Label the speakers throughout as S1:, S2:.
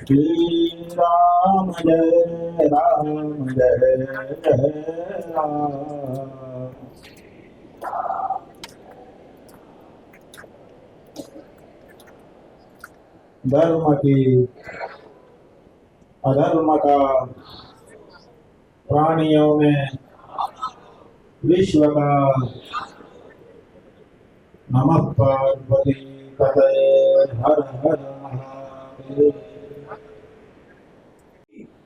S1: श्री राम जय राम जय जय राम। धर्म की अधर्म का प्राणियों में विश्व का नमः पार्वती पतये हर हर महादेव।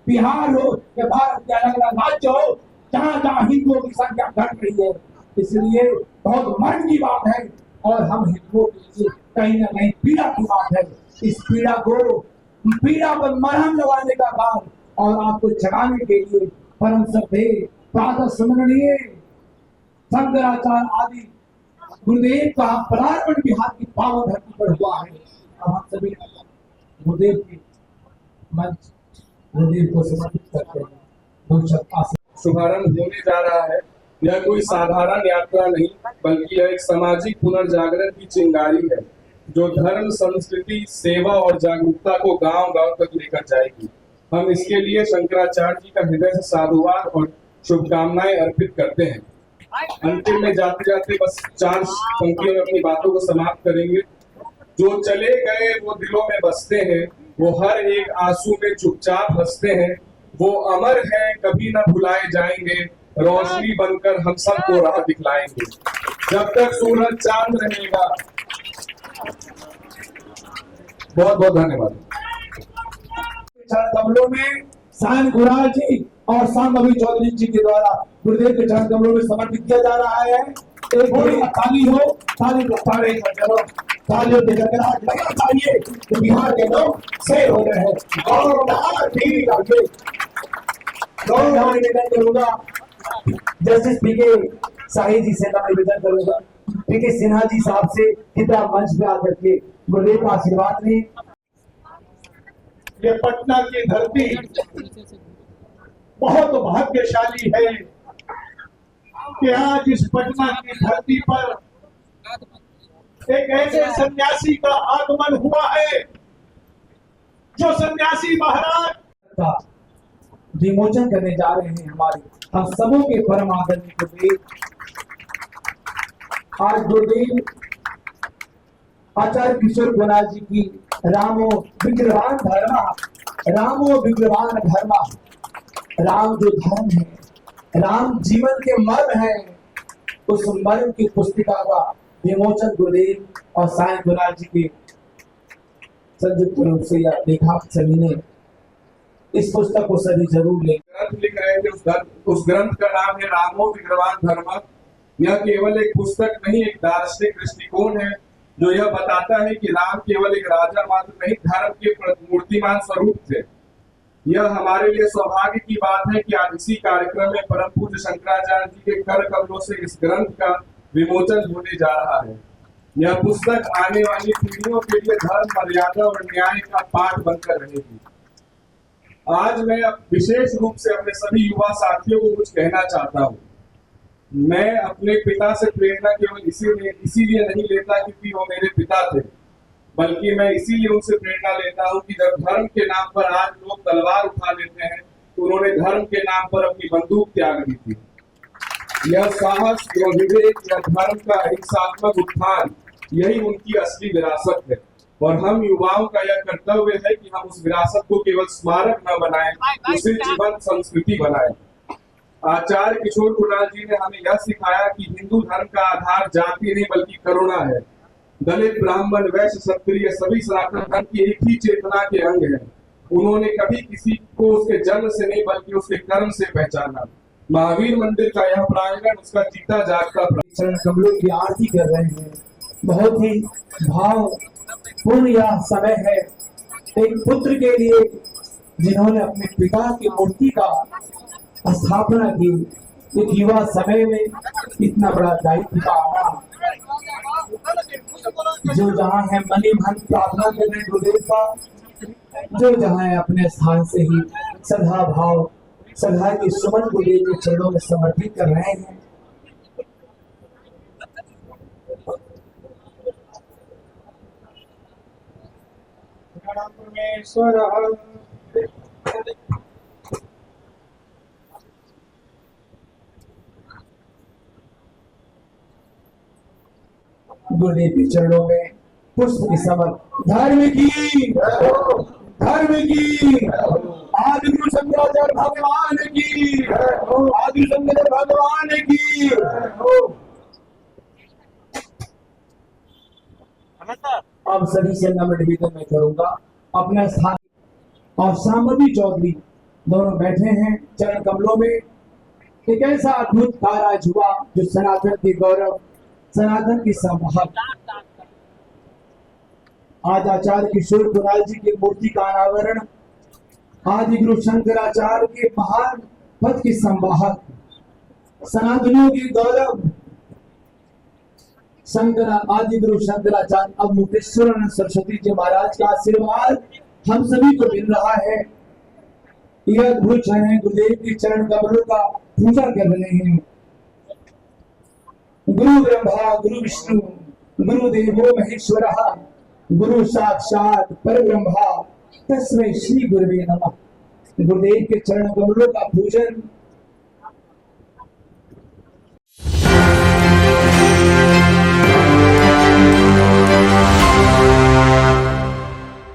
S2: बिहार हो या भारत के अलग अलग राज्य हो, जहाँ जहाँ हिंदुओं की संख्या घट रही है, इसलिए बहुत मर्म की बात है और हम हिंदुओं के लिए कहीं न कहीं पीड़ा की बात है। इस पीड़ा पर मरहम लगाने का काम और आपको जगाने के लिए परम श्रद्धेय प्रातः स्मरणीय शंकराचार्य आदि गुरुदेव का पदार्पण बिहार की पावन धरती पर हुआ है। अब हम सभी गुरुदेव के मंच गुरुदेव को समर्पित करते हैं।
S3: शुभारंभ होने जा रहा है। यह कोई साधारण यात्रा नहीं, बल्कि यह एक सामाजिक पुनर्जागरण की चिंगारी है, जो धर्म, संस्कृति, सेवा और जागरूकता को गांव-गांव तक लेकर जाएगी। हम इसके लिए शंकराचार्य जी का हृदय से साधुवाद और शुभकामनाएं अर्पित करते हैं। अंतिम में जाते जाते बस 4 पंक्तियों में अपनी बातों को समाप्त करेंगे। जो चले गए वो दिलों में बसते हैं, वो हर एक आंसू में चुपचाप हंसते हैं, वो अमर हैं, कभी न भुलाए जाएंगे, रोशनी बनकर हम सबको राह दिखलाएंगे। जब तक सूरज चांद रहेगा। बहुत बहुत धन्यवाद।
S2: चरण कमलों में सायन गुराल जी और सांबवी चौधरी जी के द्वारा गुरुदेव के चरण कमलों में समर्पित किया जा रहा है। एक बड़ी ताली हो, ताली को ताड़े करो, तालियों के गगराहट लगाना चाहिए तो बिहार के लोग शेर हो रहे हैं। और बाहर ठीक आगे गौरव निवेदन करूंगा, जस्टिस पीके शाही जी से मैं निवेदन करूंगा, पीके सिन्हा जी साहब से कृपया मंच पे आकर के गुरुदेव का आशीर्वाद लें।
S1: ये पटना की धरती बहुत भाग्यशाली है कि आज इस पटना की धरती पर एक ऐसे सन्यासी का आगमन हुआ है, जो सन्यासी महाराज
S2: का विमोचन करने जा रहे हैं। हमारे हम सबों के परम आदरणीय गुरुदेव, आज गुरुदेव आचार्य किशोर कुमार जी की रामो विग्रहान धर्मा, रामो विग्रहान धर्मा, राम जो धर्म है, राम जीवन के मर्म है, उस मर्म की पुस्तिका का विमोचन गुरुदेव और सायन गुराल जी के संयुक्त रूप से या देखा सभी ने। इस पुस्तक को सभी जरूर लें।
S3: ग्रंथ लिख रहे थे, उस ग्रंथ का नाम है रामो विग्रहान धर्म। यह केवल एक पुस्तक नहीं, एक दार्शनिक दृष्टिकोण है, जो यह बताता है कि राम केवल एक राजा मात्र नहीं, धर्म के मूर्तिमान स्वरूप थे। यह हमारे लिए सौभाग्य की बात है कि आज इसी कार्यक्रम में परम पूज्य शंकराचार्य जी के कर कमलों से इस ग्रंथ का विमोचन होने जा रहा है। यह पुस्तक आने वाली पीढ़ियों के लिए धर्म, मर्यादा और न्याय का पाठ बनकर रहेगी। आज मैं विशेष रूप से अपने सभी युवा साथियों को कुछ कहना चाहता हूँ। मैं अपने पिता से प्रेरणा केवल इसीलिए नहीं लेता क्योंकि वो मेरे पिता थे, बल्कि मैं इसीलिए उनसे प्रेरणा लेता हूँ कि जब धर्म के नाम पर आज लोग तलवार उठा लेते हैं, तो उन्होंने धर्म के नाम पर अपनी बंदूक त्याग दी थी। यह साहस, यह विवेक, यह धर्म का हिंसात्मक उत्थान, यही उनकी असली विरासत है। और हम युवाओं का यह कर्तव्य है कि हम उस विरासत को केवल स्मारक न बनाएं, उसे जीवंत संस्कृति बनाएं। आचार्य किशोर कुमार जी ने हमें यह सिखाया कि हिंदू धर्म का आधार जाति नहीं बल्कि करुणा है। दलित, ब्राह्मण, वैश्य, क्षत्रिय सभी सनातन धर्म की एक ही चेतना के अंग हैं। उन्होंने कभी किसी को उसके जन्म से नहीं बल्कि उसके कर्म से पहचाना। महावीर मंदिर का यह प्रांगण उसका जीता जागता
S2: चरण कमलों की आरती कर रहे हैं। बहुत ही भाव पूर्ण यह समय है एक पुत्र के लिए जिन्होंने अपने पिता की मूर्ति का स्थापना की। एक युवा समय में इतना बड़ा दायित्व का आना, जो जहाँ है मनी मन प्रार्थना कर रहे गुरुदेव का, जो जहाँ है अपने स्थान से ही सदा भाव सदा की सुमन गुरुदेव के चरणों में समर्पित कर रहे हैं।
S1: परमेश्वर
S2: गुरुदेव के चरणों में पुष्प के समर धर्म की आदि गुरु शंकराचार्य भगवान की, आदि शंकर भगवान की। अब सभी से नम्र निवेदन मैं करूंगा अपना स्थान। और सांबवी चौधरी दोनों बैठे हैं चरण कमलों में। एक ऐसा अद्भुत कार्य आज हुआ जो सनातन की गौरव, सनातन की संभावना। आज आचार्य किशोर कुणाल जी की मूर्ति का अनावरण आदि गुरु शंकराचार्य के महान पद के संवाहक, सनातनियों की गौरव आदि गुरु शंकराचार्य अब मुक्तेश्वर सरस्वती जी महाराज का आशीर्वाद हम सभी को मिल रहा है। यह अद्भुत क्षण है, गुरुदेव के चरण कमलों का पूजा कर रहे हैं। गुरु ब्रह्मा गुरु विष्णु गुरुदेवो महेश्वरः गुरु साक्षात परब्रह्म तस्मै श्री गुरुवे नमः। गुरुदेव के चरण कमलों का पूजन